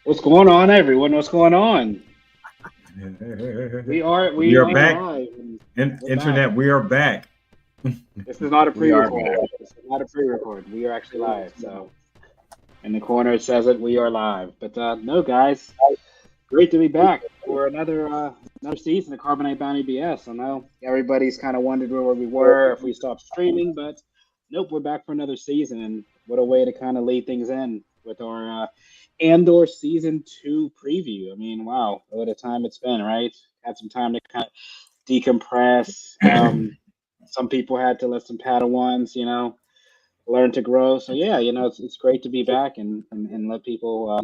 What's going on, everyone? What's going on? We We are are back. live and we're back. Internet, we are back. This is not a We are pre-record. back. This is not a pre-record. We are actually live. So in the corner it says it. We are live. But no, guys, great to be back for another season of Carbonite Bounty BS. I know everybody's kind of wondered where we were if we stopped streaming, but nope, we're back for another season. And what a way to kind of lead things in with our Andor season 2 preview. I mean, wow, what a time it's been, right? Had some time to kind of decompress. Some people had to let some Padawans, learn to grow. So yeah, it's great to be back and let people,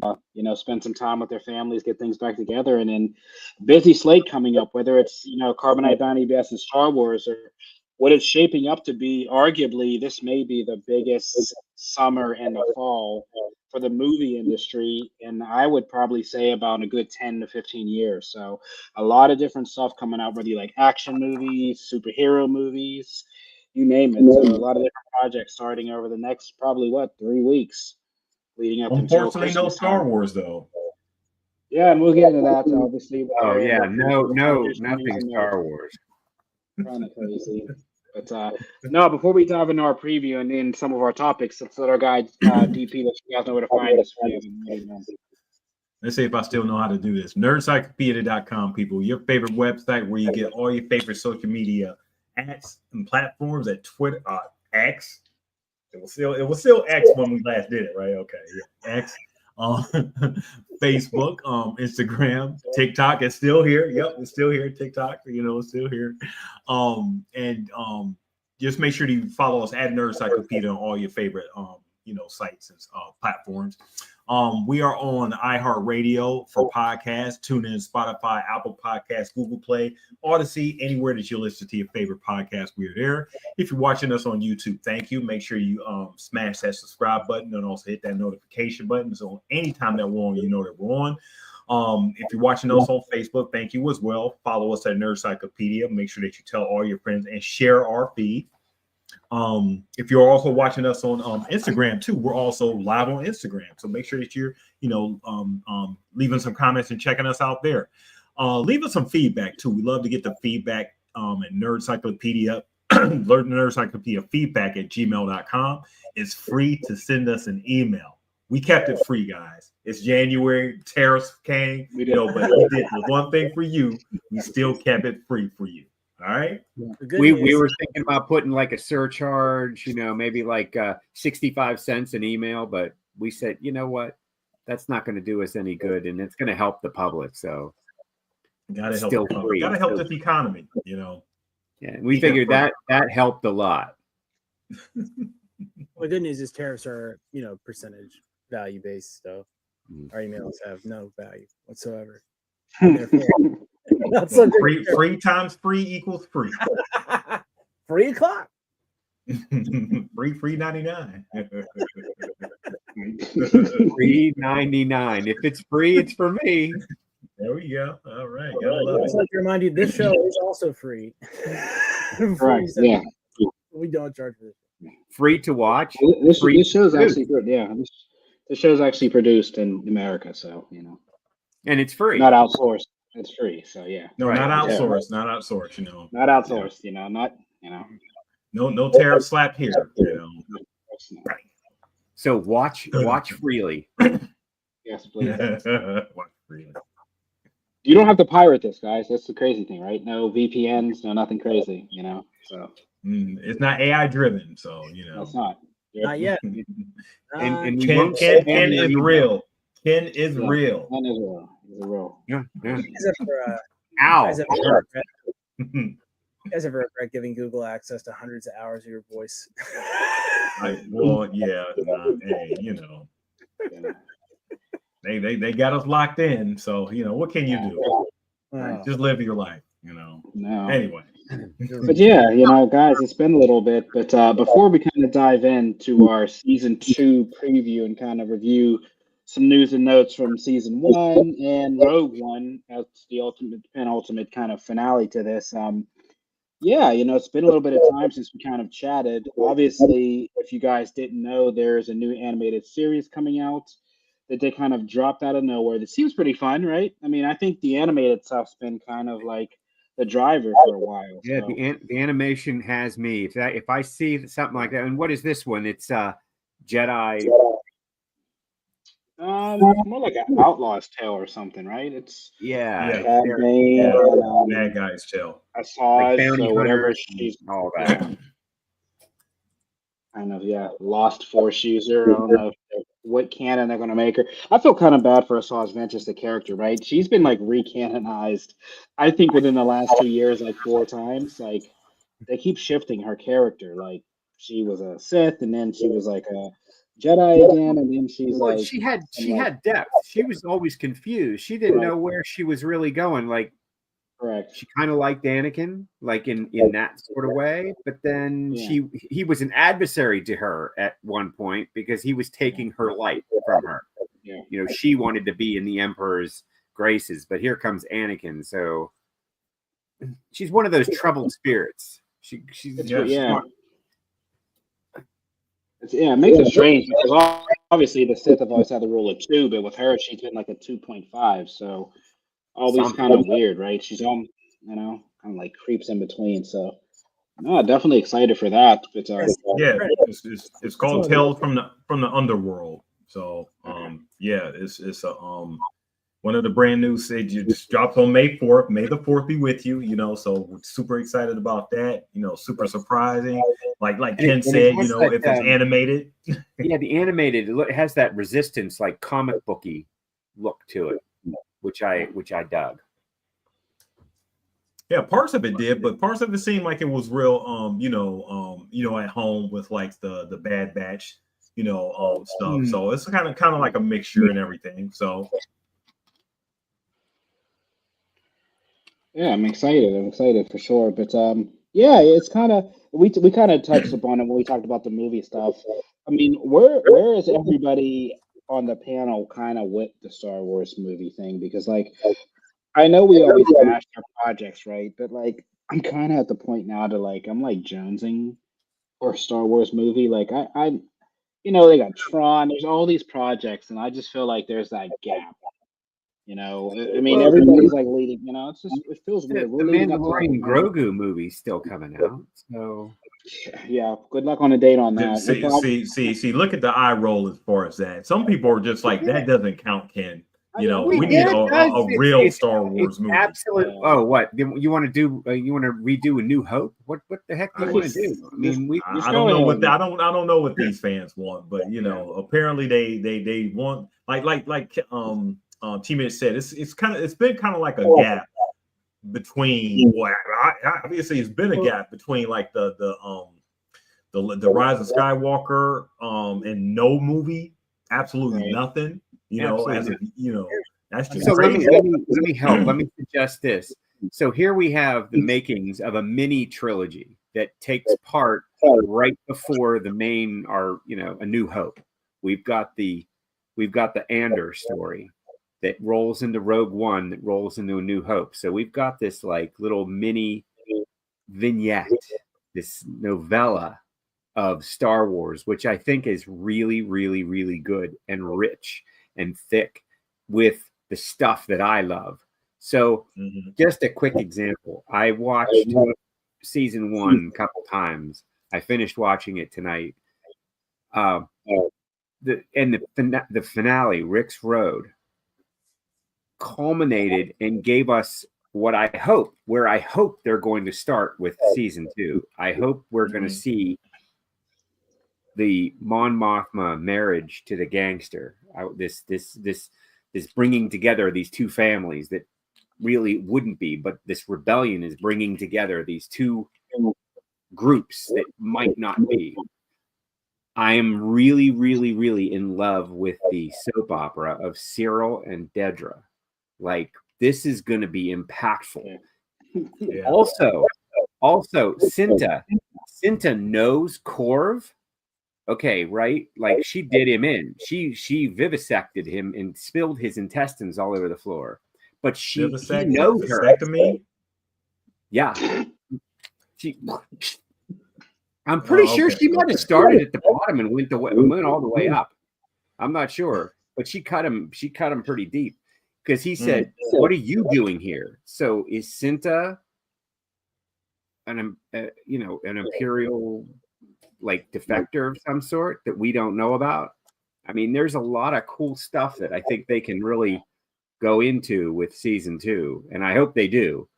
spend some time with their families, get things back together, and then busy slate coming up. Whether it's Carbonite Bounty BS and Star Wars, or what it's shaping up to be. Arguably, this may be the biggest summer and the fall for the movie industry, and I would probably say about a good 10 to 15 years. So a lot of different stuff coming out, whether you like action movies, superhero movies, you name it. So a lot of different projects starting over the next probably 3 weeks leading up until Unfortunately, no Christmas Star time. Wars though. Yeah, and we'll get into that obviously. Oh yeah, no, nothing Star Star Wars. kind of crazy. But no, before we dive into our preview and in some of our topics, let's let our guy DP let you guys know where to find us. Let's see if I still know how to do this. Nerdcyclopedia.com, people. Your favorite website where you get all your favorite social media apps and platforms at Twitter, X. It was still X when we last did it, right? Okay, yeah. X. Facebook, Instagram, TikTok is still here. Yep, it's still here. TikTok, it's still here. And just make sure to follow us at Nerd Cyclopedia on all your favorite sites and platforms. We are on iHeartRadio for podcasts, TuneIn, Spotify, Apple Podcasts, Google Play, Odyssey, anywhere that you listen to your favorite podcast, we are there. If you're watching us on YouTube, thank you. Make sure you smash that subscribe button and also hit that notification button. So anytime that we're on, you know that we're on. If you're watching us on Facebook, thank you as well. Follow us at Nerd Cyclopedia. Make sure that you tell all your friends and share our feed. If you're also watching us on Instagram too, we're also live on Instagram. So make sure that you're, leaving some comments and checking us out there. Leave us some feedback too. We love to get the feedback at Nerd Cyclopedia, Nerd Cyclopedia feedback at gmail.com. It's free to send us an email. We kept it free, guys. It's January, tariffs came, but we did the one thing for you. We still kept it free for you. All right. We were thinking about putting like a surcharge, maybe like 65 cents an email, but we said, you know what, that's not going to do us any good, and it's going to help the public. So gotta help this economy, Yeah, we figured that helped a lot. The good news is tariffs are, percentage value based, so our emails have no value whatsoever. That's so free times free equals free. Free o'clock. free 99. Free 99. If it's free, it's for me. There we go. All right. Gotta love it. I'd like to remind you, this show is also free. Right. Yeah. We don't charge for this. Free to watch. This show's actually good. Yeah. This show's actually produced in America, so and it's free. Not outsourced. It's free. So yeah. No, right. Not outsourced. Not outsourced. Not outsourced. Not. No tariff slap here. Right. So watch freely. Yes, please. Watch freely. You don't have to pirate this, guys. That's the crazy thing, right? No VPNs, no nothing crazy. So it's not AI driven. So it's not. Not yet. And Ken is real. Ken is real. Ken is real. He's a real. Yeah. Ow. You guys ever regret giving Google access to hundreds of hours of your voice? Hey, they got us locked in. So what can you do? Just live your life. No. Anyway. But yeah, guys, it's been a little bit. But before we kind of dive into our season 2 preview and kind of review some news and notes from season 1 and Rogue One as the penultimate kind of finale to this. It's been a little bit of time since we kind of chatted. Obviously, if you guys didn't know, there's a new animated series coming out that they kind of dropped out of nowhere. That seems pretty fun, right? I mean, I think the animated stuff's been kind of like the driver for a while. Yeah, So. the animation has me. If I see something like that, and what is this one? It's Jedi. More like an Outlaw's Tale or something, right? It's Yeah, Cad Bane and Bad Guy's Tale. like Asajj, bounty so whatever hunters, she's all that. kind of lost Force user. I don't know what canon they're going to make her. I feel kind of bad for Asajj Ventress, the character, right? She's been like recanonized, I think, within the last 2 years, like 4 times. Like they keep shifting her character. Like she was a Sith, and then she was like a Jedi again, and then she's Well, like she had like, depth. She was always confused. She didn't know where she was really going. Like correct. she kind of liked Anakin, like in that sort of way. But then Yeah. he was an adversary to her at one point because he was taking her light from her. Yeah. You know, she wanted to be in the Emperor's graces, but here comes Anakin. So she's one of those troubled spirits. She's Yeah. It makes it strange because obviously the Sith have always had the rule of 2, but with her, she's been like a 2.5. So always kind of weird, right? She's kind of like creeps in between. So no, definitely excited for that. But it's called Tales from the Underworld. So it's a one of the brand new said you just dropped on May 4th. May the 4th be with you, so we're super excited about that. Super surprising. Like Ken said, if it's animated. Yeah, the animated, it has that resistance, like comic booky look to it, which I dug. Yeah, parts of it did, but parts of it seemed like it was real at home with like the Bad Batch, stuff. So it's kind of like a mixture and everything. So yeah, I'm excited. I'm excited for sure. But it's kind of we kind of touched upon it when we talked about the movie stuff. I mean, where is everybody on the panel kind of with the Star Wars movie thing? Because like I know we always bash our projects, right? But like I'm kind of at the point now to like I'm like jonesing for a Star Wars movie. Like I they got Tron. There's all these projects, and I just feel like there's that gap. I mean, everybody's like leading. It's just it feels weird. The Mandalorian Grogu movie's still coming out, so yeah. Good luck on a date on that. See. Look at the eye roll as far as that. Some people are just like that doesn't count, Ken. We need a real Star Wars movie. Absolutely. Oh, what you want to do? You want to redo A New Hope? What the heck do you want to do? I mean, I don't know what I don't know what these fans want, but apparently they want like T-Mitch said, it's been kind of like a gap between obviously it's been a gap between like the Rise of Skywalker and no movie, absolutely nothing. That's just so crazy. let me help. Let me suggest this. So here we have the makings of a mini trilogy that takes part right before the main A New Hope. We've got the Andor story that rolls into Rogue One, that rolls into A New Hope. So we've got this like little mini vignette, this novella of Star Wars, which I think is really, really, really good and rich and thick with the stuff that I love. So just a quick example. I watched season 1 a couple times. I finished watching it tonight. The finale, Rick's Road, culminated and gave us where I hope they're going to start with season 2. I hope we're going to see the Mon Mothma marriage to the gangster. This bringing together these two families that really wouldn't be, but this rebellion is bringing together these two groups that might not be. I am really, really, really in love with the soap opera of Cyril and Dedra. Like, this is going to be impactful. Yeah. Also, Cinta knows Corv. Okay, right? Like, she did him in. She vivisected him and spilled his intestines all over the floor. But he knows her. Yeah. I'm pretty sure she might have started at the bottom and went all the way up. I'm not sure. but she cut him pretty deep because he said, "What are you doing here?" So is Cinta an Imperial like defector of some sort that we don't know about? I mean, there's a lot of cool stuff that I think they can really go into with season 2, and I hope they do,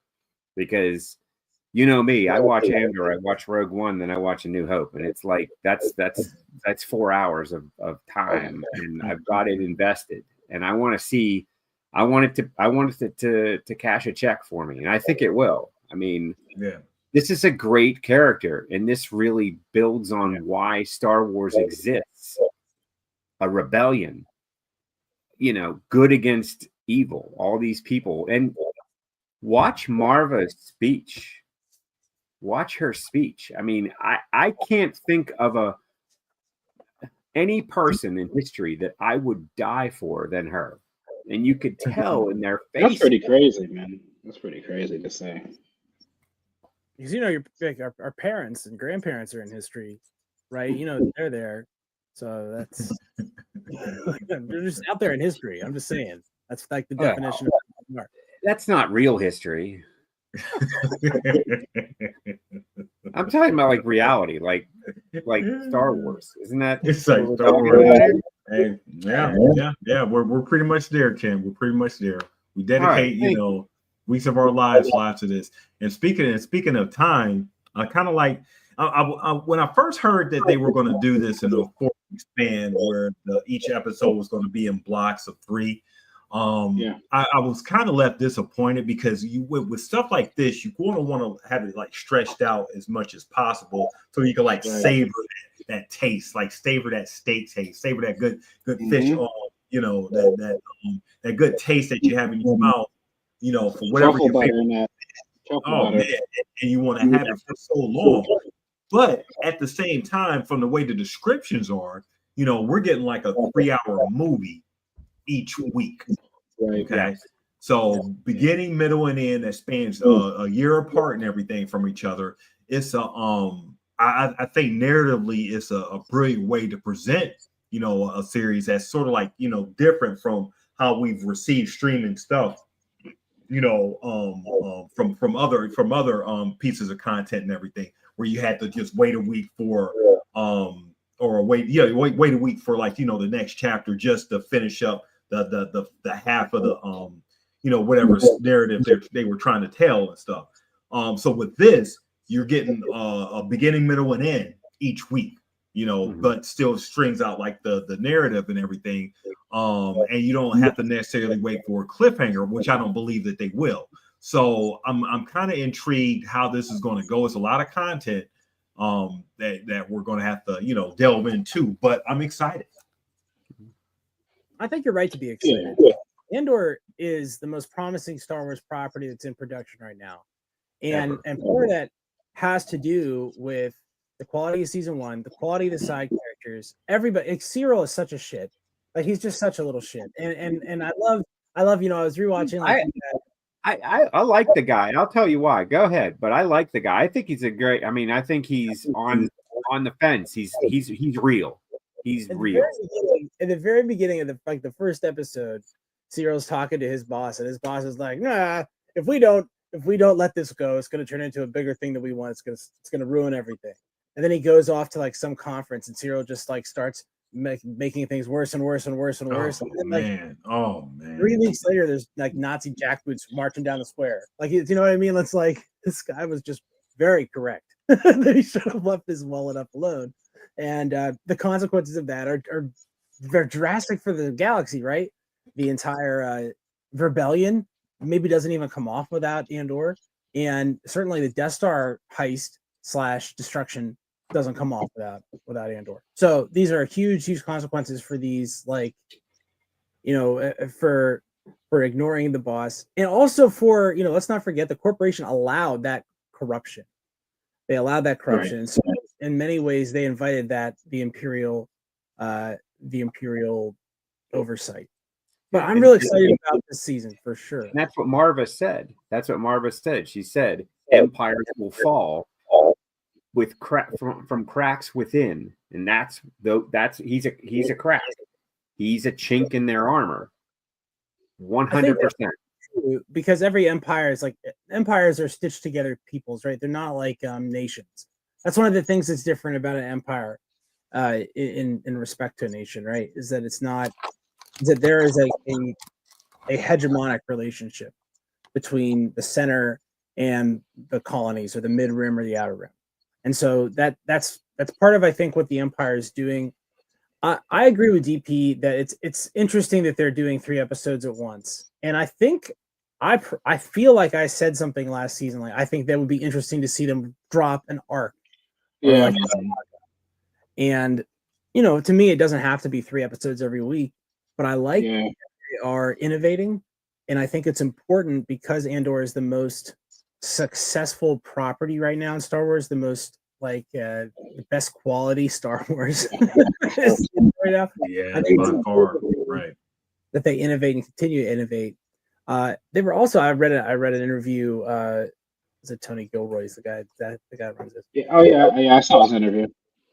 because you know me, I watch Andor, I watch Rogue One, then I watch A New Hope, and it's like that's 4 hours of time, and I've got it invested, and I want it to cash a check for me, and I think it will. I mean, this is a great character, and this really builds on why Star Wars exists. A rebellion, good against evil, all these people. And watch Marva's speech. Watch her speech. I mean, I can't think of any person in history that I would die for than her. And you could tell in their face. That's pretty crazy, man. That's pretty crazy to say. Because our parents and grandparents are in history, right? They're there. So that's they're just out there in history. I'm just saying. That's like the definition of art. That's not real history. I'm talking about like reality, like Star Wars. Isn't that? It's like Star Wars. Hey, yeah. We're pretty much there, Ken. We're pretty much there. We dedicate, weeks of our lives to this. And speaking of time, I kind of like when I first heard that they were going to do this in a 4-week span, where each episode was going to be in blocks of 3. I was kind of left disappointed, because with stuff like this, you're going to want to have it like stretched out as much as possible, so you can like savor that taste, like savor that steak taste, savor that good fish, that good taste that you have in your mouth, for whatever your favorite. Man, and you want to have it for so long. But at the same time, from the way the descriptions are, we're getting like a 3-hour movie each week. Right. Okay. So beginning, middle, and end that spans a year apart and everything from each other. It's I think narratively it's a brilliant way to present, a series that's sort of like, different from how we've received streaming stuff, from other pieces of content and everything, where you had to just wait a week for wait a week for like, the next chapter just to finish up the half of the whatever narrative they were trying to tell and stuff. So with this, you're getting a beginning, middle, and end each week, but still strings out like the narrative and everything. And you don't have to necessarily wait for a cliffhanger, which I don't believe that they will. So I'm kind of intrigued how this is going to go. It's a lot of content that we're going to have to, delve into, but I'm excited. I think you're right to be excited. Andor is the most promising Star Wars property that's in production right now. And part of that has to do with the quality of season 1, the quality of the side characters. Everybody, Cyril is such a shit. Like, he's just such a little shit. And I love, I was rewatching. Like, I like the guy. I'll tell you why. Go ahead. But I like the guy. I think he's I think he's on the fence. He's real. He's real. At the very beginning of the first episode, Cyril's talking to his boss, and his boss is like, "Nah, if we don't let this go, it's going to turn into a bigger thing that we want. It's going to ruin everything." And then he goes off to like some conference, and Cyril just like starts making things worse and worse and worse and worse. Oh, man. 3 weeks later, there's like Nazi jackboots marching down the square. Like, you know what I mean? It's like, this guy was just very correct that he should have left his wallet up alone. And the consequences of that are they're drastic for the galaxy, right? The entire rebellion maybe doesn't even come off without Andor, and certainly the Death Star heist / destruction doesn't come off without Andor. So these are huge consequences for these, like, for ignoring the boss, and also for, let's not forget, the corporation allowed that corruption. They allowed that corruption. Right. So in many ways, they invited the imperial oversight. But I'm really excited about this season for sure. And that's what Marva said. She said empires will fall with from cracks within, and he's a crack. he's a chink in their armor. 100%. Because every empire is like empires are stitched together peoples, right? They're not like nations. That's one of the things that's different about an empire in respect to a nation, right? Is that it's not is that there is a hegemonic relationship between the center and the colonies, or the mid rim or the outer rim. And so that's part of, I think, what the empire is doing. I agree with DP that it's interesting that they're doing 3 episodes at once. And I think I feel like I said something last season, like I think that would be interesting to see them drop an arc. Yeah. And to me, it doesn't have to be 3 episodes every week, but I like that they are innovating. And I think it's important because Andor is the most successful property right now in Star Wars, the most the best quality Star Wars right now. Yeah, by far, right. That they innovate and continue to innovate. They were also, I read an interview. Was it Tony Gilroy's the guy who runs it? Yeah. Oh yeah, I saw his interview.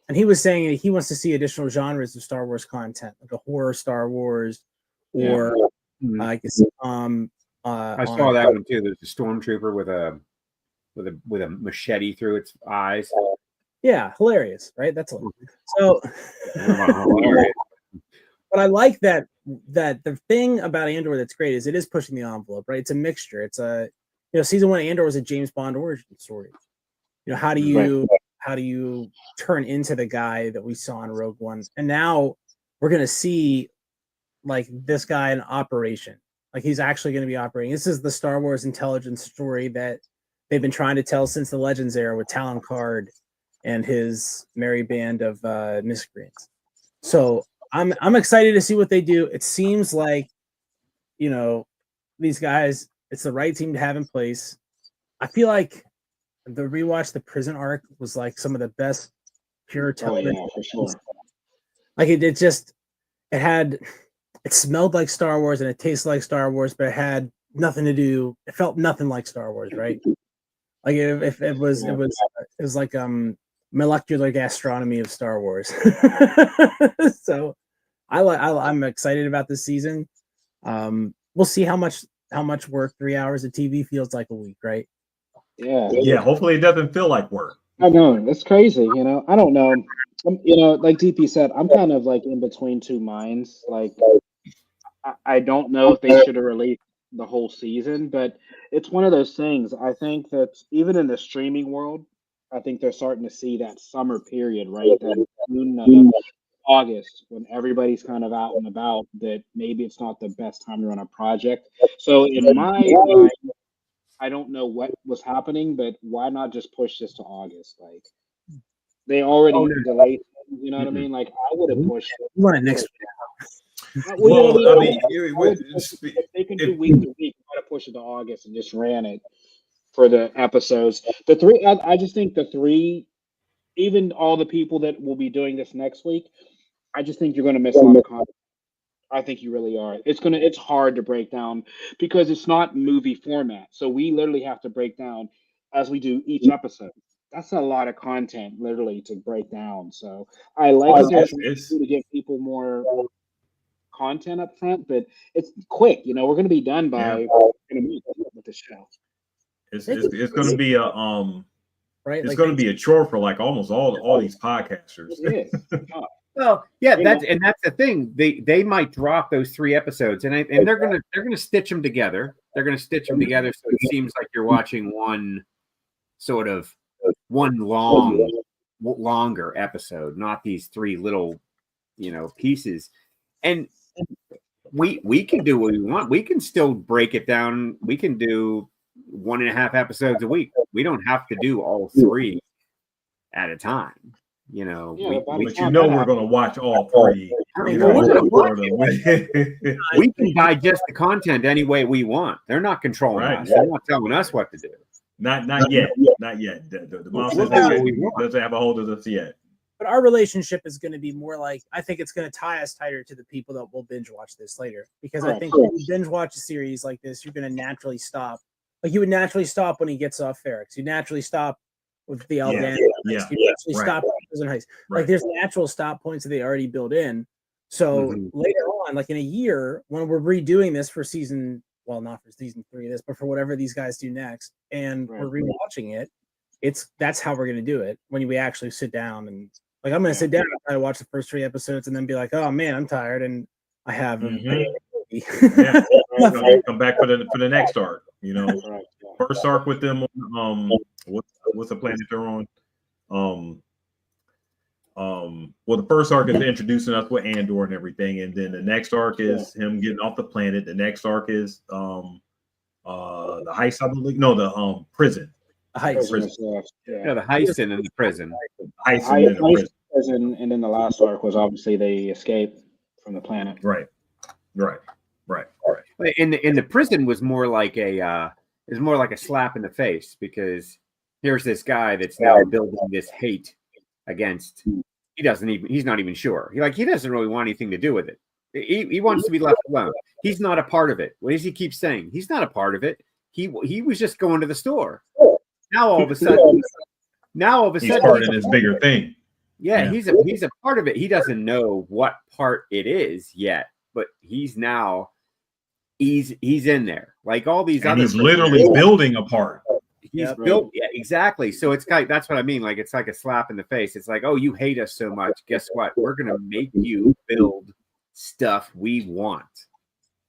And he was saying he wants to see additional genres of Star Wars content, like a horror Star Wars, or I guess I saw that one too. There's a stormtrooper with a machete through its eyes. Yeah, hilarious, right? That's hilarious. So, but I like that the thing about Andor that's great is it is pushing the envelope, right? It's a mixture. It's season 1 of Andor was a James Bond origin story. How do you turn into the guy that we saw in Rogue One? And now we're gonna see like this guy in operation. Like he's actually going to be operating. This is the Star Wars intelligence story that they've been trying to tell since the Legends era with Talon Card and his merry band of miscreants. So I'm excited to see what they do. It seems like these guys, it's the right team to have in place. I feel like the rewatch, the prison arc, was like some of the best pure television. Oh, yeah, for sure. Like it smelled like Star Wars and it tasted like Star Wars, but it had nothing to do. It felt nothing like Star Wars, right? Like if it was like molecular gastronomy of Star Wars. So I'm excited about this season. We'll see how much work 3 hours of TV feels like a week, right? Yeah. Hopefully it doesn't feel like work. I know, it's crazy. I don't know. Like DP said, I'm kind of like in between two minds. Like, I don't know if they should have released the whole season, but it's one of those things. I think that even in the streaming world, I think they're starting to see that summer period, right? That June, August, when everybody's kind of out and about, that maybe it's not the best time to run a project. So in my mind, I don't know what was happening, but why not just push this to August? Like, they already delayed. You know what I mean? Like, I would have pushed it. You want it next week? If they can do week to week, try to push it to August and just ran it for the episodes. The 3, I just think the 3, even all the people that will be doing this next week, I just think you're going to miss a lot of content. I think you really are. It's hard to break down because it's not movie format. So we literally have to break down as we do each episode. That's a lot of content, literally, to break down. So I like to give people more content up front, but it's quick. We're going to be done by in a minute with the show. It's going to be a right. It's going to be a chore for like almost all these podcasters. It is. Well, yeah, that's the thing. They might drop those 3 episodes, and they're gonna stitch them together. They're gonna stitch them together so it seems like you're watching one longer episode, not these 3 little, pieces. And we can do what we want. We can still break it down. We can do 1.5 episodes a week. We don't have to do all 3 at a time. But we're going to watch all 3. We can digest the content any way we want. They're not controlling us. They're not telling us what to do. Not yet. Not yet. The mouse doesn't have a hold of us yet. But our relationship is going to be more like, I think it's going to tie us tighter to the people that will binge watch this later. Because I think when you binge watch a series like this, you're going to naturally stop. Like you would naturally stop when he gets off Ferrex. You naturally stop with the Alabama. You actually stop prison heist. Like there's natural stop points that they already built in. So later on, like in a year, when we're redoing this for not for season 3 of this, but for whatever these guys do next, and we're rewatching it, that's how we're gonna do it when we actually sit down and like I'm gonna sit down and try to watch the first 3 episodes and then be like, oh man, I'm tired and I have come back for the next arc. You know, first arc with them on what's the planet they're on? Well, the first arc is introducing us with Andor and everything, and then the next arc is him getting off the planet. The next arc is the heist, I believe. No, the prison. The heist. The heist and then the prison. Heist and prison, and then the last arc was obviously they escape from the planet. Right. In the prison was more like a slap in the face, because here's this guy that's now building this hate against. He's not even sure. He doesn't really want anything to do with it. He wants to be left alone. He's not a part of it. What does he keep saying? He's not a part of it. He was just going to the store. Now all of a sudden he's part of this bigger thing. Yeah, he's a part of it. He doesn't know what part it is yet, but he's in there. Like all these and other he's literally building a part. He's built, exactly. So it's that's what I mean. Like it's like a slap in the face. It's like, oh, you hate us so much. Guess what? We're gonna make you build stuff we want.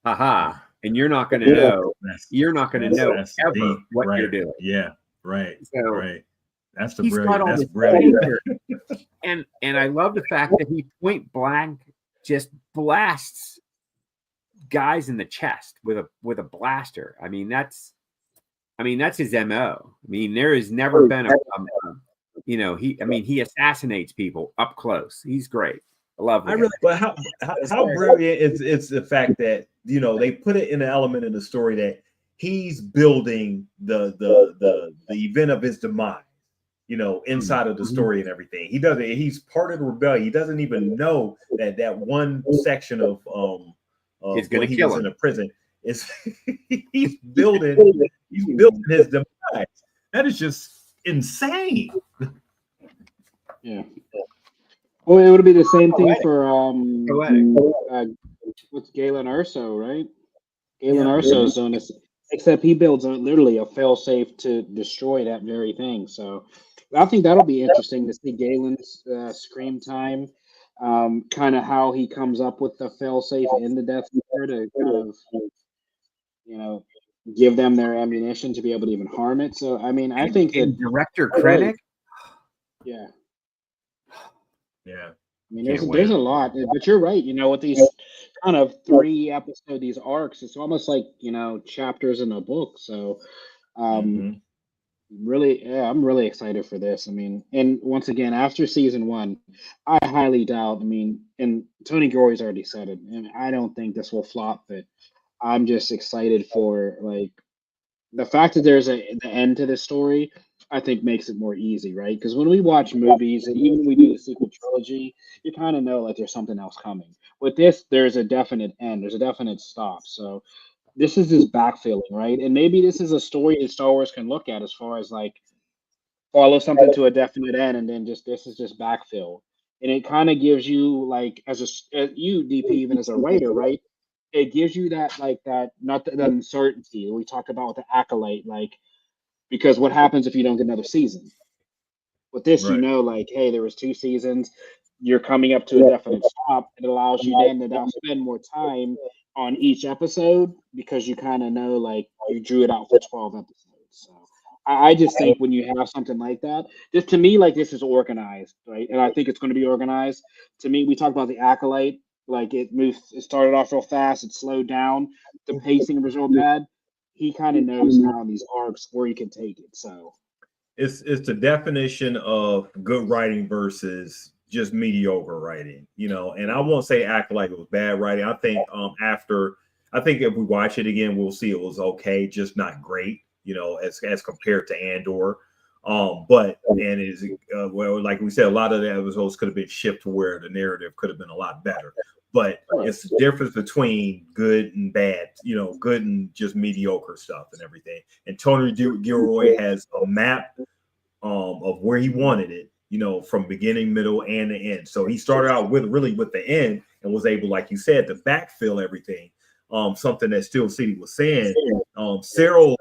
Haha. And you're not gonna know. You're not gonna know ever what you're doing. Yeah. Right. So right. That's the he's brilliant. got That's brilliant. And I love the fact that he point blank just blasts guys in the chest with a blaster. I mean that's his MO. I mean, there has never been he assassinates people up close. He's great. I love him. But how brilliant is the fact that they put it in an element in the story that he's building the event of his demise, inside of the story and everything. He's part of the rebellion. He doesn't even know that one section of is going to kill him in a prison is he's building his demise. That is just insane. Yeah. Well, it would be the same thing for what's Galen Erso, right? Galen Erso is doing this, except he builds literally a failsafe to destroy that very thing. So I think that'll be interesting to see Galen's screen time, kind of how he comes up with the failsafe in the Death Star to kind of, give them their ammunition to be able to even harm it. So I mean, I think that director Krennic. Yeah. Yeah. I mean, there's a lot, but you're right. With these kind of 3 episode, these arcs, it's almost like, chapters in a book. So, really, I'm really excited for this. I mean, and once again, after season 1, I highly doubt, and Tony Gory's already said it, and I don't think this will flop, but I'm just excited for, like, the fact that there's the end to this story, I think makes it more easy, right? Because when we watch movies, and even when we do the sequel trilogy, you kind of know like there's something else coming. With this, there's a definite end, there's a definite stop. So this is just backfilling, right? And maybe this is a story that Star Wars can look at as far as like follow something to a definite end, and then this is just backfill, and it kind of gives you like as you DP even as a writer, right? It gives you that not the uncertainty we talked about with the Acolyte, like. Because what happens if you don't get another season? With this, like, hey, there was 2 seasons. You're coming up to a definite stop. It allows you then to now spend more time on each episode because you kind of know, like, you drew it out for 12 episodes. So I just think when you have something like that, just to me, like, this is organized, right? And I think it's going to be organized. To me, we talked about the Acolyte. Like, it started off real fast. It slowed down. The pacing was real bad. He kind of knows now in these arcs where he can take it. So it's the definition of good writing versus just mediocre writing, and I won't say Acolyte was bad writing. I think if we watch it again, we'll see it was okay, just not great, as compared to Andor. But like we said, a lot of the episodes could have been shifted to where the narrative could have been a lot better. But it's the difference between good and bad, good and just mediocre stuff and everything. And Tony Gilroy has a map of where he wanted it, from beginning, middle, and the end. So he started out with the end, and was able, like you said, to backfill everything. Something that Steel City was saying, Cyril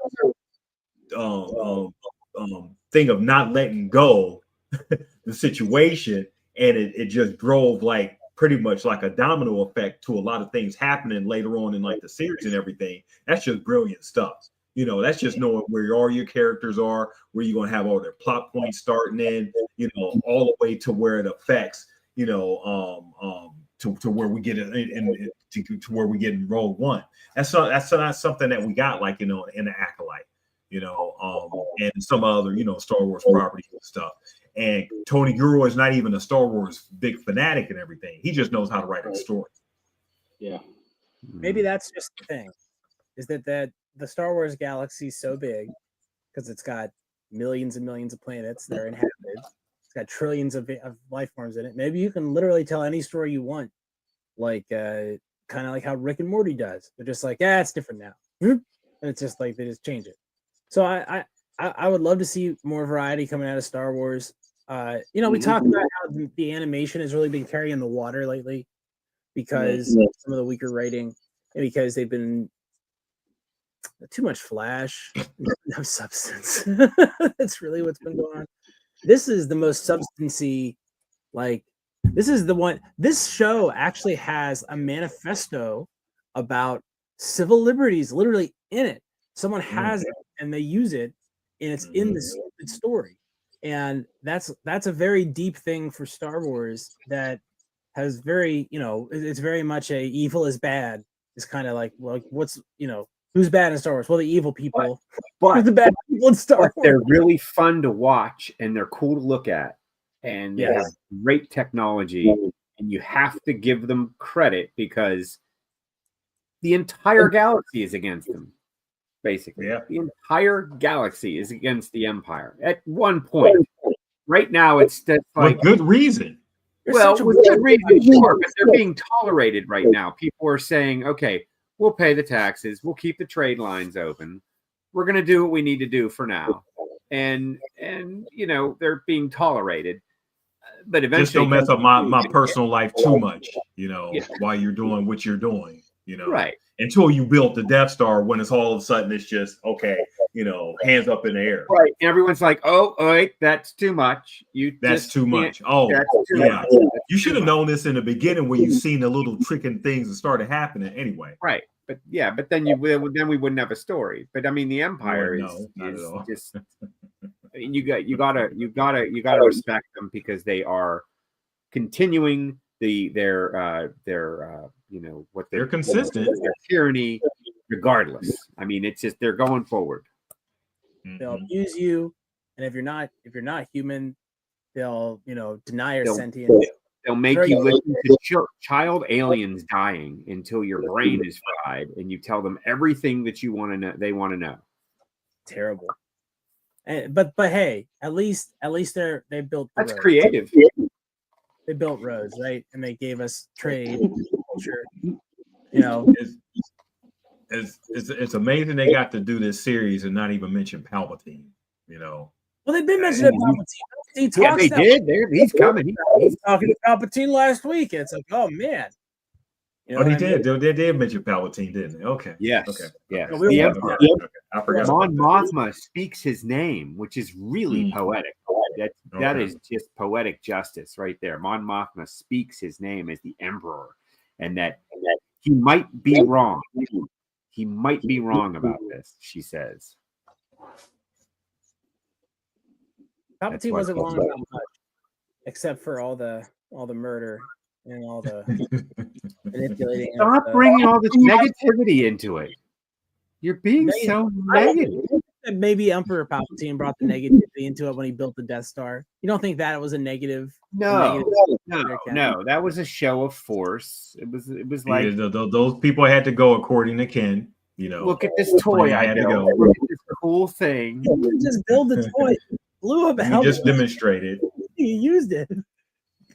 thing of not letting go the situation, and it just drove like pretty much like a domino effect to a lot of things happening later on in like the series and everything. That's just brilliant stuff. That's just knowing where all your characters are, where you're gonna have all their plot points starting in, all the way to where it affects, to where we get it to where we get in Rogue One. That's not something that we got like in the Acolyte, and some other Star Wars properties and stuff. And Tony Gilroy is not even a Star Wars big fanatic and everything. He just knows how to write a story. Yeah. Maybe that's just the thing, is that the Star Wars galaxy is so big because it's got millions and millions of planets that are inhabited. It's got trillions of life forms in it. Maybe you can literally tell any story you want, like kind of like how Rick and Morty does. They're just like, it's different now, and it's just like they just change it. So I would love to see more variety coming out of Star Wars. We talked about how the animation has really been carrying the water lately because some of the weaker writing and because they've been too much flash, no substance. That's really what's been going on. This is the most substancy, this is the one. This show actually has a manifesto about civil liberties literally in it. Someone has it and they use it, and it's in the story. And that's a very deep thing for Star Wars that has very, it's very much a evil is bad. It's kind of like, well, what's, who's bad in Star Wars? Well, the evil people. But the bad people in Star Wars. They're really fun to watch and they're cool to look at. And they have great technology. And you have to give them credit because the entire galaxy is against them. Basically, the entire galaxy is against the Empire at one point. Right now, it's just like with good reason. Well, with good reason, sure, but they're being tolerated right now. People are saying, "Okay, we'll pay the taxes, we'll keep the trade lines open, we're going to do what we need to do for now," and they're being tolerated. But eventually, just don't mess up my personal life too much, while you're doing what you're doing, right. Until you built the Death Star, when it's all of a sudden it's just okay, hands up in the air. Right. And everyone's like, "Oh, wait, that's too much. That's too much." Oh, yeah. You should have known this in the beginning when you seen the little tricking things that started happening anyway. Right. But then we wouldn't have a story. But I mean, the Empire is just. I mean, you gotta respect them because they are continuing their they're consistent. Their tyranny, regardless. I mean, it's just they're going forward. They'll abuse you, and if you're not human, they'll deny your sentience. They'll make you listen to child aliens dying until your brain is fried, and you tell them everything that you want to know. They want to know. Terrible. But hey, at least they built. That's roads. Creative. They built roads, right? And they gave us trade, culture. It's amazing they got to do this series and not even mention Palpatine. Well, they've been mentioning Palpatine. They did. He's coming. He's talking to Palpatine last week. And it's like, oh man. They did. They did mention Palpatine, didn't they? Okay. Yes. Okay. Yeah. I forgot. Mon Mothma speaks his name, which is really poetic. That is just poetic justice right there. Mon Mothma speaks his name as the Emperor, and that he might be wrong. He might be wrong about this, she says. Palpatine wasn't wrong about much, except for all the murder and all the manipulating. Stop bringing all this negativity into it. You're being so negative. Maybe Emperor Palpatine brought the negativity into it when he built the Death Star. You don't think that it was a negative? No. That was a show of force. It was like those people had to go according to Ken. Look at this toy I built. Look at this cool thing. You just build the toy. Blew up. You just demonstrated. You used it.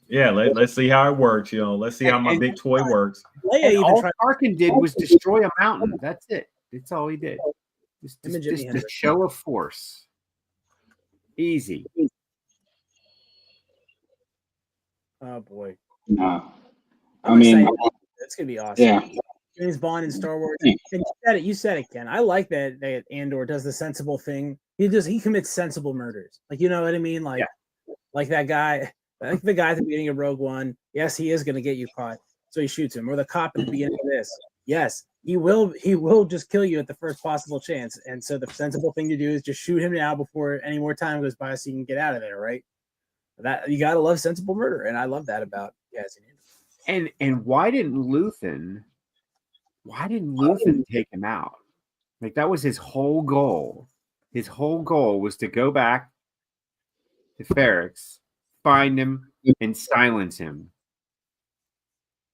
Yeah, let's see how it works. Let's see how my big toy works. All Tarkin did was destroy a mountain. That's it. That's all he did. Just a show of force. Easy. Oh boy. I'm excited. It's gonna be awesome. Yeah. James Bond in Star Wars. Yeah. And you said it, Ken. I like that Andor does the sensible thing. He commits sensible murders. Like, you know what I mean? Like that guy, like the guy at the beginning of Rogue One. Yes, he is gonna get you caught. So he shoots him. Or the cop at the beginning of this. Yes, he will just kill you at the first possible chance. And so the sensible thing to do is just shoot him now before any more time goes by so you can get out of there, right? That you gotta love sensible murder, and I love that about Andor. And why didn't Luthen take him out? Like, that was his whole goal. His whole goal was to go back to Ferrix, find him, and silence him.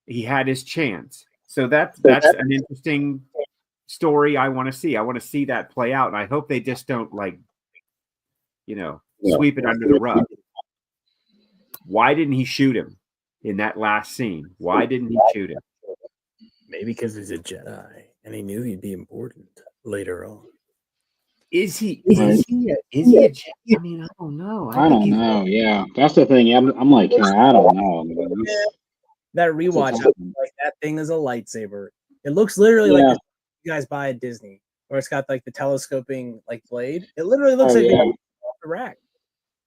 He had his chance. So that's an interesting story I want to see. I want to see that play out. And I hope they just don't, like, sweep it under the rug. Why didn't he shoot him in that last scene? Why didn't he shoot him? Maybe because he's a Jedi and he knew he'd be important later on. Is he a Jedi? I mean, I don't know. I don't know. Yeah, that's the thing. I'm like, I don't know. That rewatch, like that thing is a lightsaber. It looks literally like you guys buy at Disney, where it's got like the telescoping like blade. It literally looks like off the rack.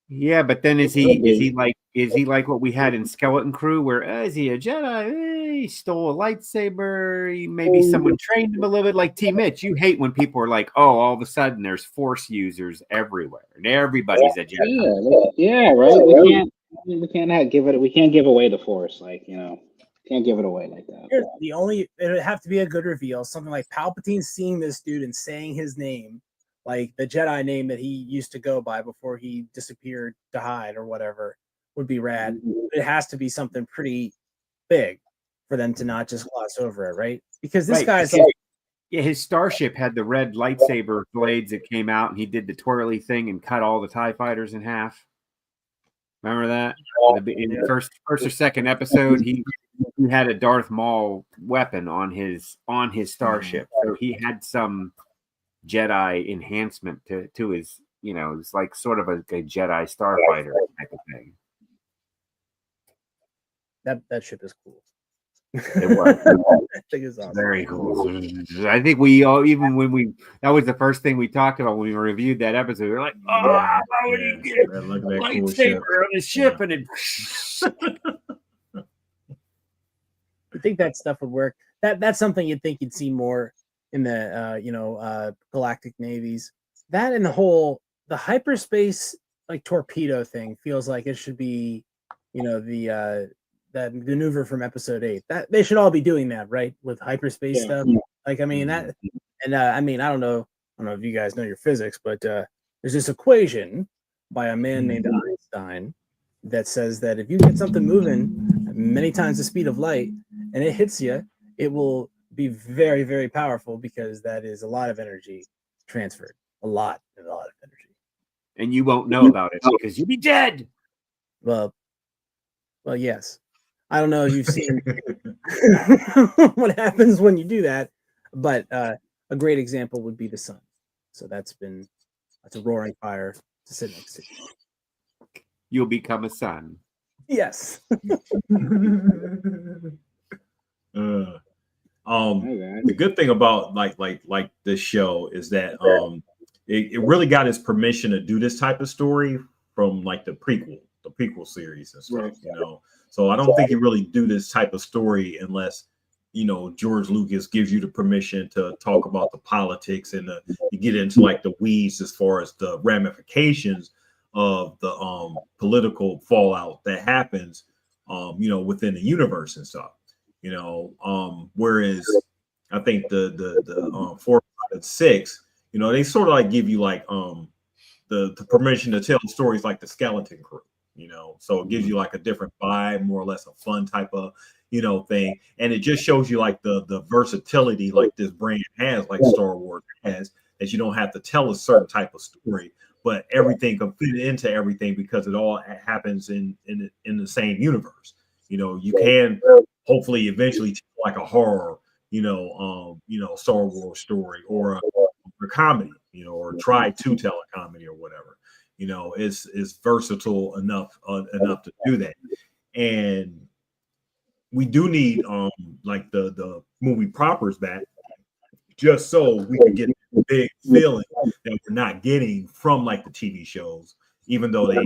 Yeah, but then is he like what we had in Skeleton Crew, where is he a Jedi? He stole a lightsaber. Maybe someone trained him a little bit. Like T. Mitch, you hate when people are like, "Oh, all of a sudden there's Force users everywhere, and everybody's a Jedi." Yeah, right. We can't give away the Force, like, can't give it away like that. It would have to be a good reveal, something like Palpatine seeing this dude and saying his name. Like the Jedi name that he used to go by before he disappeared to hide or whatever would be rad. But it has to be something pretty big for them to not just gloss over it, right? Because this guy's his starship had the red lightsaber blades that came out, and he did the twirly thing and cut all the TIE fighters in half. Remember that? In the first or second episode, he had a Darth Maul weapon on his starship. So he had some Jedi enhancement to his, it's like sort of a Jedi starfighter type of thing. That ship is cool. It was. That thing is awesome. Very cool. I think we all, even when that was the first thing we talked about when we reviewed that episode. We were like, how would he get a lightsaber on his ship? And it. I think that stuff would work. That's something you'd think you'd see more in the galactic navies. That and the hyperspace like torpedo thing feels like it should be, that maneuver from episode 8. That they should all be doing that, right? With hyperspace stuff. Like, I mean that, and I mean, I don't know if you guys know your physics, but there's this equation by a man named Einstein that says that if you get something moving many times the speed of light and it hits you, it will be very, very powerful because that is a lot of energy transferred. A lot of energy. And you won't know about it because you'll be dead. Well, yes. I don't know if you've seen what happens when you do that, but a great example would be the sun. So that's a roaring fire to sit next to. You'll become a sun. Yes. The good thing about like this show is that it really got his permission to do this type of story from like the prequel series and stuff, So I don't think you really do this type of story unless George Lucas gives you the permission to talk about the politics and you get into like the weeds as far as the ramifications of the political fallout that happens within the universe and stuff. Whereas I think the 4, 5, and 6, they sort of like give you like the permission to tell stories like the Skeleton Crew, so it gives you like a different vibe, more or less a fun type of thing, and it just shows you like the versatility like this brand has, like Star Wars has, that you don't have to tell a certain type of story, but everything can fit into everything because it all happens in the same universe. You can hopefully eventually tell like a horror, Star Wars story or a comedy, or try to tell a comedy or whatever. It's versatile enough to do that. And we do need like the movie propers back, just so we could get the big feeling that we're not getting from like the TV shows, even though they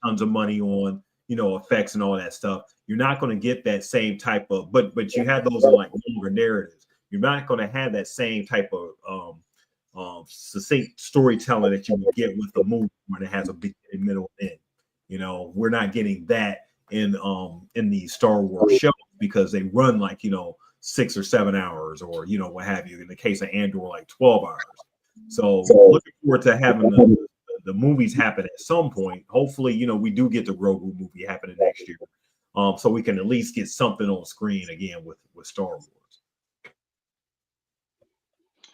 tons of money on effects and all that stuff. You're not going to get that same type of but you have those in like longer narratives. You're not going to have that same type of succinct storytelling that you would get with a movie when it has a beginning, middle, and end. We're not getting that in the Star Wars show because they run like 6 or 7 hours or what have you. In the case of Andor, like 12 hours. So looking forward to having the movies happen at some point. Hopefully, we do get the Grogu movie happening next year, so we can at least get something on screen again with Star Wars.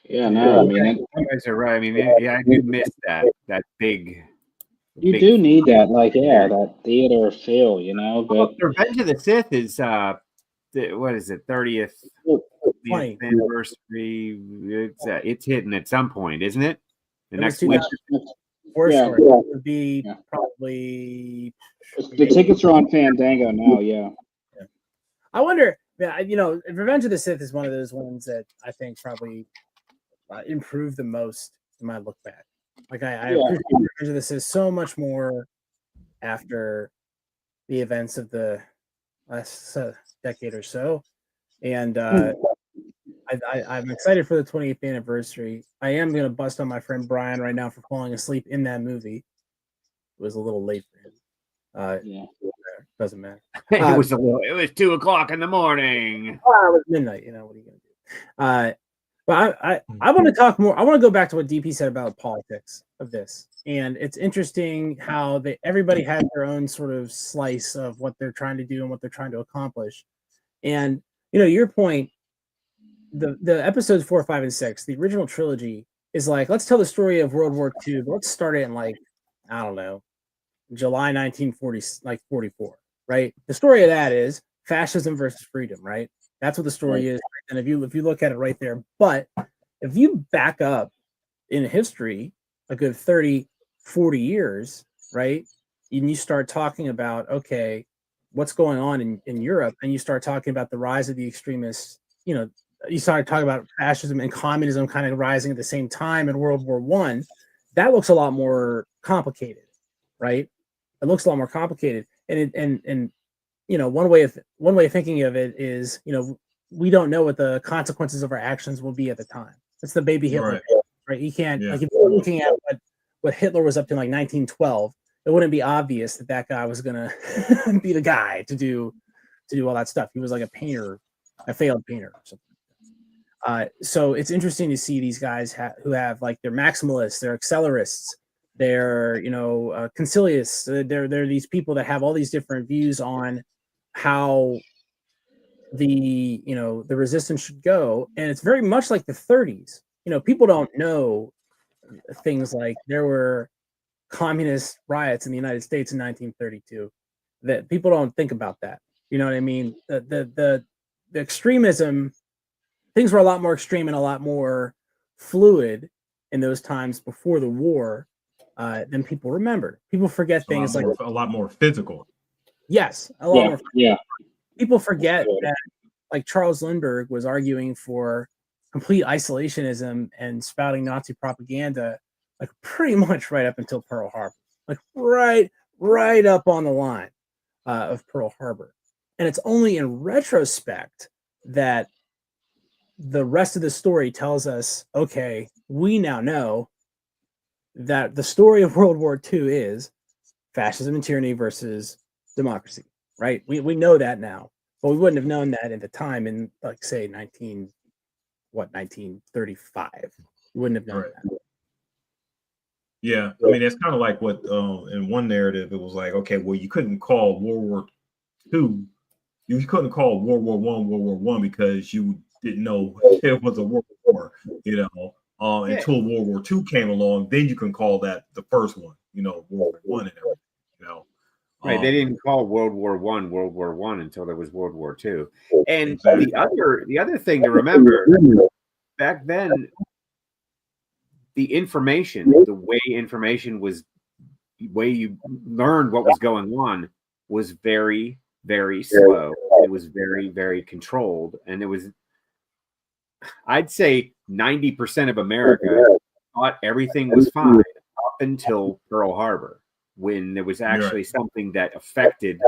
Yeah, no, I mean, you guys are right. I mean, yeah, I do miss that big. You do need that, that theater feel, But Revenge of the Sith is what is it, 30th anniversary? It's hitting at some point, isn't it? The next week. Sure. It would be probably. The tickets are on Fandango now. Yeah. I wonder. Revenge of the Sith is one of those ones that I think probably improved the most in my look back. Like I appreciate Revenge of the Sith so much more after the events of the last decade or so, and I'm excited for the 20th anniversary. I am going to bust on my friend Brian right now for falling asleep in that movie. It was a little late for him. Doesn't matter. It was 2:00 in the morning. It was midnight. What are you going to do? But I want to talk more. I want to go back to what DP said about politics of this, and it's interesting how everybody has their own sort of slice of what they're trying to do and what they're trying to accomplish. And your point, the episodes 4, 5, and 6, the original trilogy is like, let's tell the story of World War II, but let's start it in like, I don't know, July 1940, like 44, right? The story of that is fascism versus freedom, right? That's what the story is. And if you look at it right there, but if you back up in history a good 30, 40 years, right? And you start talking about, okay, what's going on in Europe, and you start talking about the rise of the extremists, you start talking about fascism and communism kind of rising at the same time in World War I. That looks a lot more complicated, right? It looks a lot more complicated. And one way of thinking of it is, we don't know what the consequences of our actions will be at the time. It's the baby Hitler, right? You can't like if you're looking at what Hitler was up to in like 1912, it wouldn't be obvious that guy was gonna be the guy to do all that stuff. He was like a painter, a failed painter or something. So it's interesting to see these guys who have like they're maximalists, they're accelerists, they're conciliists. They're these people that have all these different views on how the resistance should go, and it's very much like the 30s. People don't know things like there were communist riots in the United States in 1932. That people don't think about that. You know what I mean? The extremism, things were a lot more extreme and a lot more fluid in those times before the war than people remember. People forget things like a lot more physical. Yes, a lot more. Yeah. People forget that, like Charles Lindbergh was arguing for complete isolationism and spouting Nazi propaganda, like pretty much right up until Pearl Harbor, like right up on the line of Pearl Harbor. And it's only in retrospect that the rest of the story tells us, okay, we now know that the story of World War II is fascism and tyranny versus democracy, right? We know that now, but we wouldn't have known that at the time in, like, say, 1935. We wouldn't have known that. Yeah, I mean, it's kind of like what in one narrative it was like, okay, well, you couldn't call World War II, you couldn't call World War One because you didn't know it was a world war, until World War II came along, then you can call that the first one, World War One and everything, Right, they didn't call World War One until there was World War II. And exactly. the other thing to remember, back then, the way information was, the way you learned what was going on was very very slow. It was very, very controlled. And it was, I'd say 90% of America thought everything was fine up until Pearl Harbor, when there was actually something that affected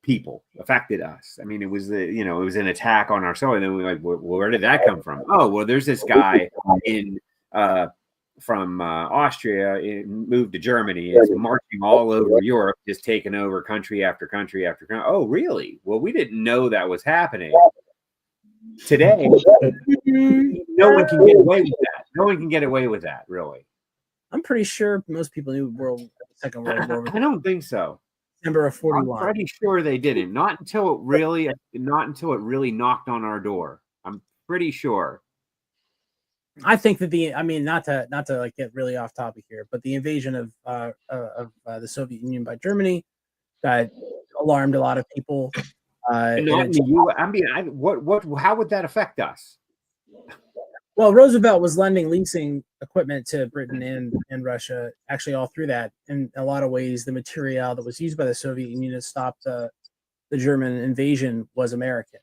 people, affected us. I mean, it was it was an attack on our soul. And then we were like, well, where did that come from? Oh, well, there's this guy from Austria, moved to Germany, is marching all over Europe, just taking over country after country after country. Oh, really? Well, we didn't know that was happening. Today, no one can get away with that. No one can get away with that, really. I'm pretty sure most people knew Second World War. I don't think so. December of 41. I'm pretty sure they didn't. Not until it really knocked on our door. I'm pretty sure. I think that not to like get really off topic here, but the invasion of the Soviet Union by Germany that alarmed a lot of people. How would that affect us? Well, Roosevelt was leasing equipment to Britain and Russia, actually all through that. In a lot of ways, the material that was used by the Soviet Union to stop the German invasion was American.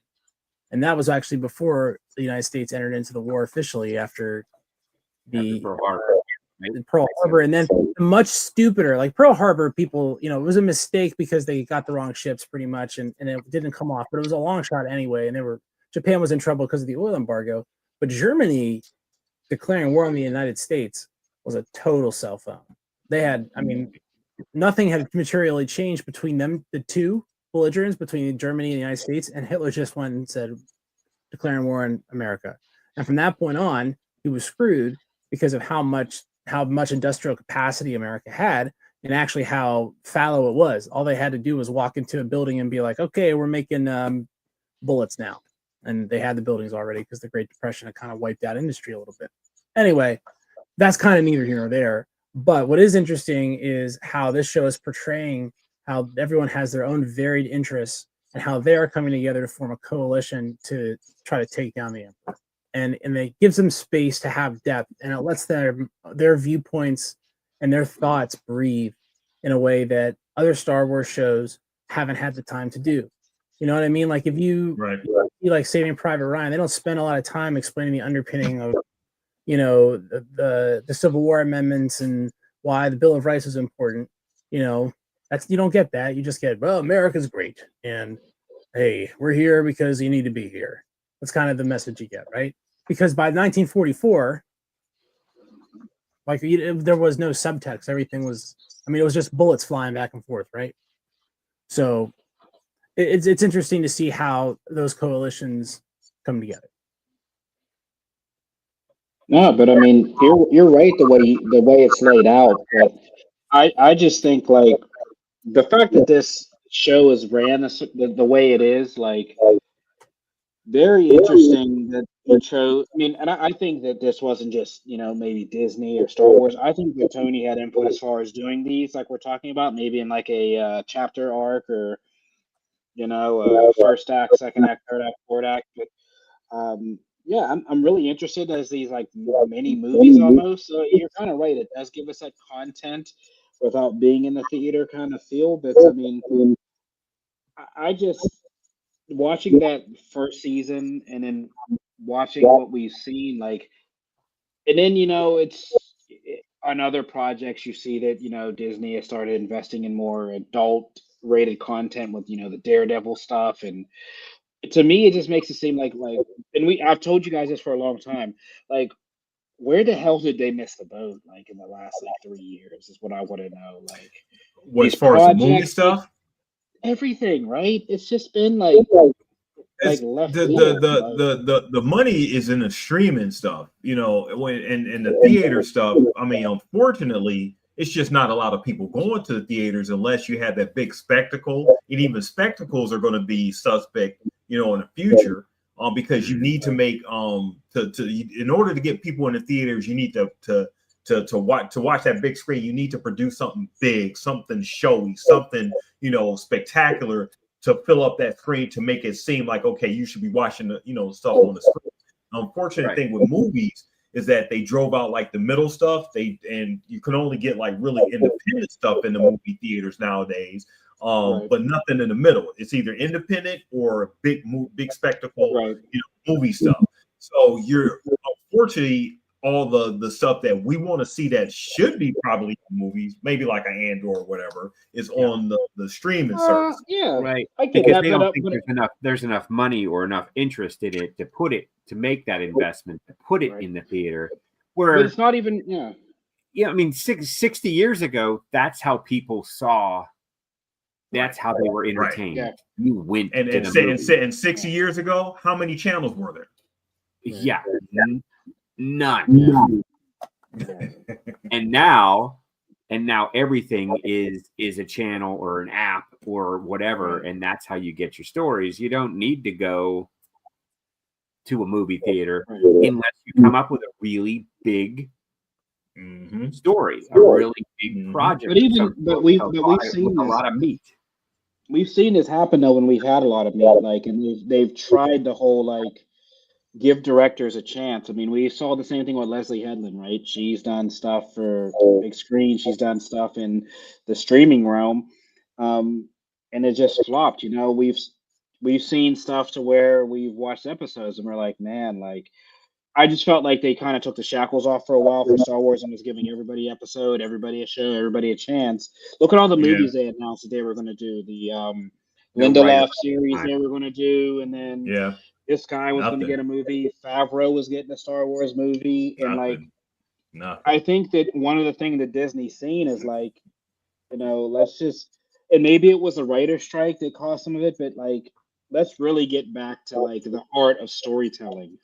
And that was actually before the United States entered into the war officially after Pearl Harbor. And then much stupider, like Pearl Harbor, people, it was a mistake because they got the wrong ships pretty much, and it didn't come off, but it was a long shot anyway. And Japan was in trouble because of the oil embargo. But Germany declaring war on the United States was a total cell phone. They had, nothing had materially changed between them, the two belligerents, between Germany and the United States, and Hitler just went and said, declaring war on America. And from that point on, he was screwed because of how much industrial capacity America had, and actually how fallow it was. All they had to do was walk into a building and be like, okay, we're making bullets now. And they had the buildings already because the Great Depression had kind of wiped out industry a little bit. Anyway, that's kind of neither here nor there. But what is interesting is how this show is portraying how everyone has their own varied interests and how they are coming together to form a coalition to try to take down the Emperor. And it gives them space to have depth, and it lets their viewpoints and their thoughts breathe in a way that other Star Wars shows haven't had the time to do. You know what I mean? Like if you like Saving Private Ryan, they don't spend a lot of time explaining the underpinning of, the Civil War amendments and why the Bill of Rights is important. You don't get that. You just get, well, America's great, and hey, we're here because you need to be here. That's kind of the message you get, right? Because by 1944, there was no subtext. Everything was, it was just bullets flying back and forth, right? So it's interesting to see how those coalitions come together. No, but you're right the way it's laid out. But I just think like the fact that this show is ran the way it is, like very interesting that it chose. And I think that this wasn't just maybe Disney or Star Wars. I think that Tony had input as far as doing these, like we're talking about, maybe in like a chapter arc or first act, second act, third act, fourth act. But I'm really interested as these like mini movies almost. So you're kind of right. It does give us that content without being in the theater kind of feel. But I just watching that first season and then watching what we've seen, like, and then it's on other projects you see that Disney has started investing in more adult rated content with the Daredevil stuff, and to me it just makes it seem like and I've told you guys this for a long time, like where the hell did they miss the boat like in the last 3 years is what I want to know. Like what, as far as the movie stuff, everything, right? It's just been like left the money is in the streaming stuff, and the theater stuff. Unfortunately, it's just not a lot of people going to the theaters unless you have that big spectacle, and even spectacles are going to be suspect, in the future, because you need to make in order to get people in the theaters, you need to watch that big screen. You need to produce something big, something showy, something spectacular to fill up that screen to make it seem like, okay, you should be watching the stuff on the screen. The unfortunate thing with movies is that they drove out like the middle stuff. And you can only get like really independent stuff in the movie theaters nowadays. but nothing in the middle. It's either independent or big spectacle, movie stuff. So you're unfortunately all the stuff that we want to see that should be probably movies, maybe like an Andor or whatever, is on the streaming service. Right. I get Because that, they don't think there's enough money or enough interest in it to make that investment, to put it in the theater. Where but it's not even I mean, 60 years ago, that's how people saw. That's how they were entertained. Yeah. You went and 60 years ago, how many channels were there? Yeah, none. And now everything is a channel or an app or whatever, and that's how you get your stories. You don't need to go to a movie theater unless you come up with a really big story, a really big project. But we've seen a lot of meat. We've seen this happen though when we've had a lot of meat, and they've tried the whole give directors a chance. I mean, we saw the same thing with Leslie Headland, right? She's done stuff for big screen. She's done stuff in the streaming realm, and it just flopped. We've seen stuff to where we've watched episodes and we're like, man, I just felt like they kind of took the shackles off for a while for Star Wars and was giving everybody episode, everybody a show, everybody a chance. Look at all the movies they announced that they were going to do. The Lindelof series they were going to do, and then this guy was going to get a movie. Favreau was getting a Star Wars movie, and I think that one of the things that Disney's seen is let's just, and maybe it was a writer's strike that caused some of it, but let's really get back to the art of storytelling.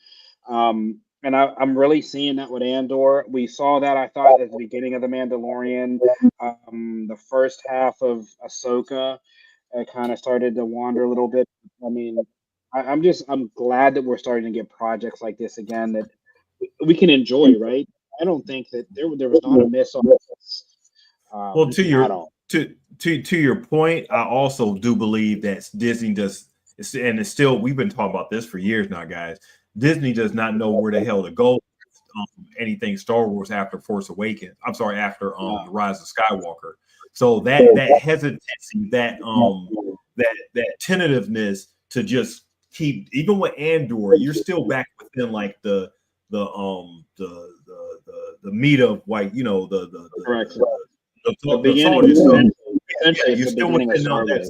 And I'm really seeing that with Andor. We saw that, I thought, at the beginning of The Mandalorian. The first half of Ahsoka kind of started to wander a little bit. I mean, I'm glad that we're starting to get projects like this again that we can enjoy, right? I don't think that there was not a miss on this. Well, to your point, I also do believe that Disney does, and it's still, we've been talking about this for years now, guys. Disney does not know where the hell to go. Anything Star Wars after Force Awakens. I'm sorry, after The Rise of Skywalker. So that hesitancy, that tentativeness to just keep, even with Andor, you're still back within the meat of you're still within that.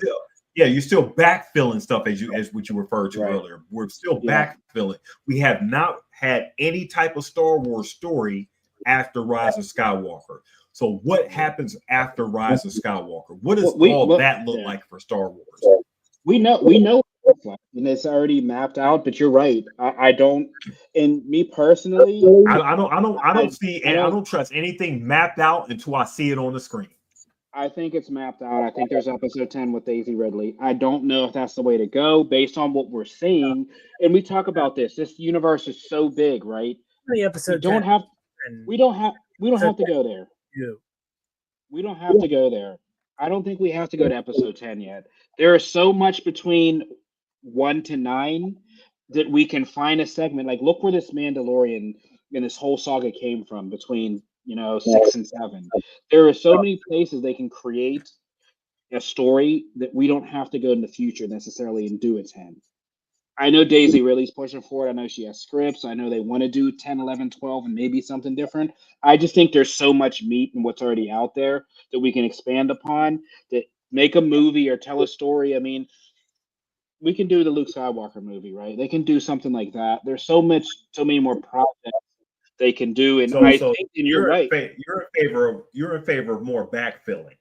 Yeah, you're still backfilling stuff as what you referred to earlier. We're still backfilling. We have not had any type of Star Wars story after Rise of Skywalker. So what happens after Rise of Skywalker? What does that look like for Star Wars? We know, and it's already mapped out. But you're right. I don't, and me personally, I don't trust anything mapped out until I see it on the screen. I think it's mapped out. I think there's episode 10 with Daisy Ridley. I don't know if that's the way to go based on what we're seeing. And we talk about this. This universe is so big, right? The episode we don't have to go there. We don't have to go there. I don't think we have to go to episode 10 yet. There is so much between 1 to 9 that we can find a segment. Look where this Mandalorian and this whole saga came from between 6 and 7. There are so many places they can create a story that we don't have to go in the future necessarily and do a 10. I know Daisy Ridley's pushing for it. I know she has scripts. I know they want to do 10, 11, 12, and maybe something different. I just think there's so much meat in what's already out there that we can expand upon, that make a movie or tell a story. I mean, we can do the Luke Skywalker movie, right? They can do something like that. There's so many more projects they can do, and I think you're right. You're in favor of more backfilling.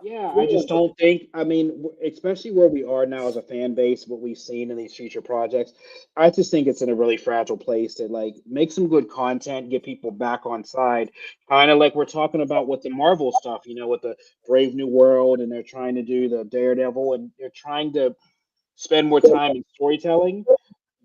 Yeah, I just don't think. I mean, especially where we are now as a fan base, what we've seen in these future projects, I just think it's in a really fragile place to make some good content, get people back on side, kind of like we're talking about with the Marvel stuff, with the Brave New World, and they're trying to do the Daredevil, and they're trying to spend more time in storytelling.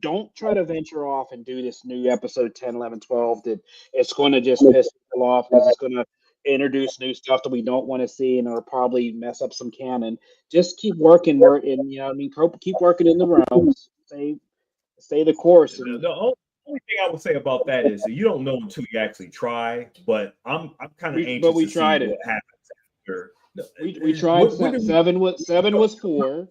Don't try to venture off and do this new episode 10, 11, 12 that it's going to just piss people off because it's going to introduce new stuff that we don't want to see and it'll probably mess up some canon. Just keep working where keep working in the realms. Stay the course. The only thing I would say about that is that you don't know until you actually try, but I'm kind of anxious to see what happens We tried What did we- seven was 4,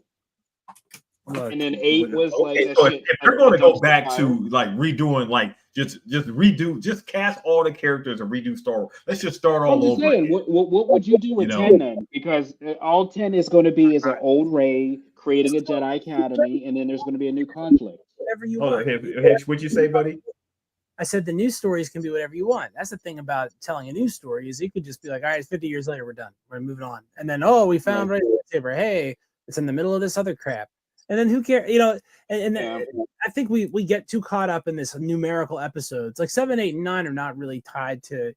Look, and then 8 was like Okay, a so shit. if you're going to a go dumpster back fire. to like redoing, like just redo, just cast all the characters and redo Star Wars. Let's just start all I'm just over. saying, Again. what would you do with You know? 10 then? Because all 10 is going to be is an old Rey creating a Jedi Academy, and then there's going to be a new conflict. whatever you Hold on, want. Hitch, what'd you say, buddy? I said the news stories can be whatever you want. That's the thing about telling a news story is you could just be like, all right, 50 years later, we're done. We're moving on. And then, oh, we found Rey lightsaber. Hey, it's in the middle of this other crap. And then who cares? You know, and I think we get too caught up in this numerical episodes. Like 7, 8, and 9 are not really tied to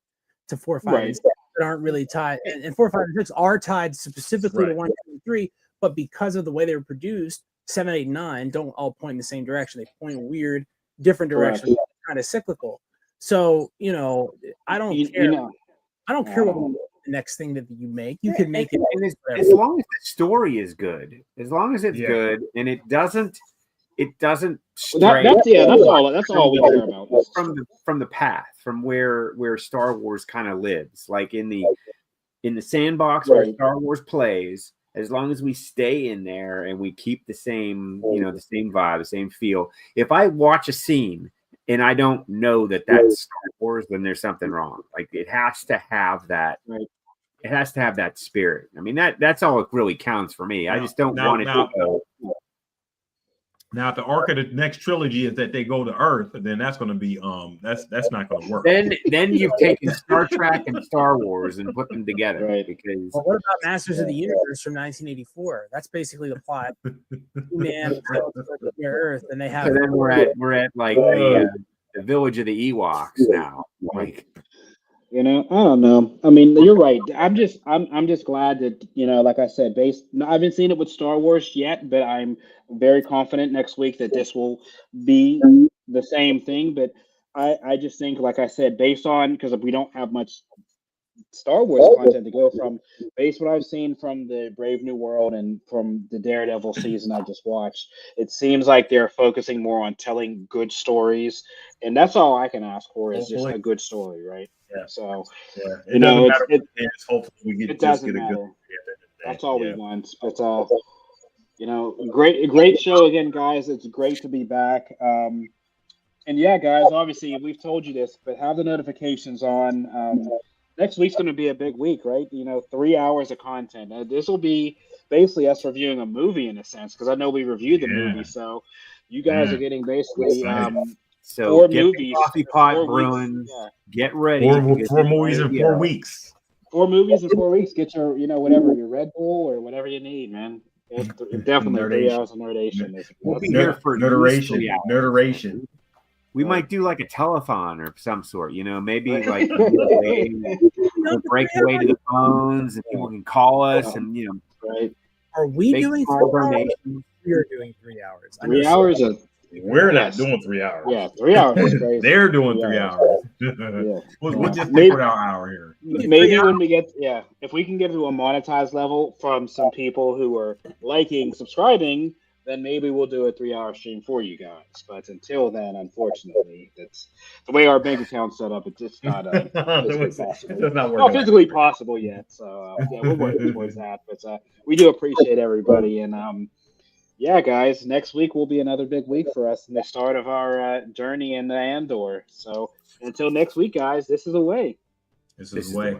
4, 5, and 6. That aren't really tied. And 4, 5, and 6 are tied specifically to 1, 2, and 3. But because of the way they were produced, 7, 8, and 9 don't all point in the same direction. They point in weird, different directions. Kind of cyclical. So, you know, I don't care. I don't care what the next thing that you make. You can make it as long as the story is good. As long as it's good and it doesn't stray that's all we care about. From the path, from where Star Wars kind of lives. Like in the sandbox where Star Wars plays, as long as we stay in there and we keep the same, you know, the same vibe, the same feel. If I watch a scene and I don't know that that's Star Wars, then there's something wrong. Like it has to have that. It has to have that spirit. I mean, that's all it really counts for me. I just don't want it to go. Now, if the arc of the next trilogy is that they go to Earth, then that's going to be that's not going to work. Then you've taken Star Trek and Star Wars and put them together. Because what about Masters of the Universe from 1984? That's basically the plot. Man, Earth, and they have. So then we're at like the village of the Ewoks now. Like, you know, I don't know. I mean, you're right. I'm just glad that, you know, like I said, I haven't seen it with Star Wars yet, but I'm very confident next week that this will be the same thing. But I just think, like I said, based on, because we don't have much Star Wars content to go from, based what I've seen from the Brave New World and from the Daredevil season I just watched, it seems like they're focusing more on telling good stories, and that's all I can ask for is just a good story, right? Yeah. So, it doesn't matter. Hopefully, we get it doesn't get a matter. good. That's all we want. But you know, great show again, guys. It's great to be back. And yeah, guys, obviously we've told you this, but have the notifications on. Next week's going to be a big week, right? You know, 3 hours of content. This will be basically us reviewing a movie in a sense, because I know we reviewed the movie. So you guys are getting basically so 4 get movies, the coffee pot 4 brewing. weeks. Get ready. 4 movies in 4 weeks. 4 movies in 4 weeks. Get your, you know, whatever, your Red Bull or whatever you need, man. Definitely 3 hours of nerdation. We'll be here for nerdation. We might do like a telethon or some sort, you know, maybe like we'll break away to the phones and people can call us and, you know, right. Are we doing 3 hours? We are doing 3 hours. 3 hours of we're not doing 3 hours. Yeah, 3 hours is crazy. They're doing 3 hours. We'll just stick with our hour here. Maybe when we get, if we can get to a monetized level from some people who are liking, subscribing, then maybe we'll do a 3 hour stream for you guys. But until then, unfortunately, that's the way our bank account's set up. It's just not physically possible. It's not physically possible yet. So we're working towards that. But we do appreciate everybody. And yeah, guys, next week will be another big week for us in the start of our journey in the Andor. So until next week, guys, this is Away. This is Away.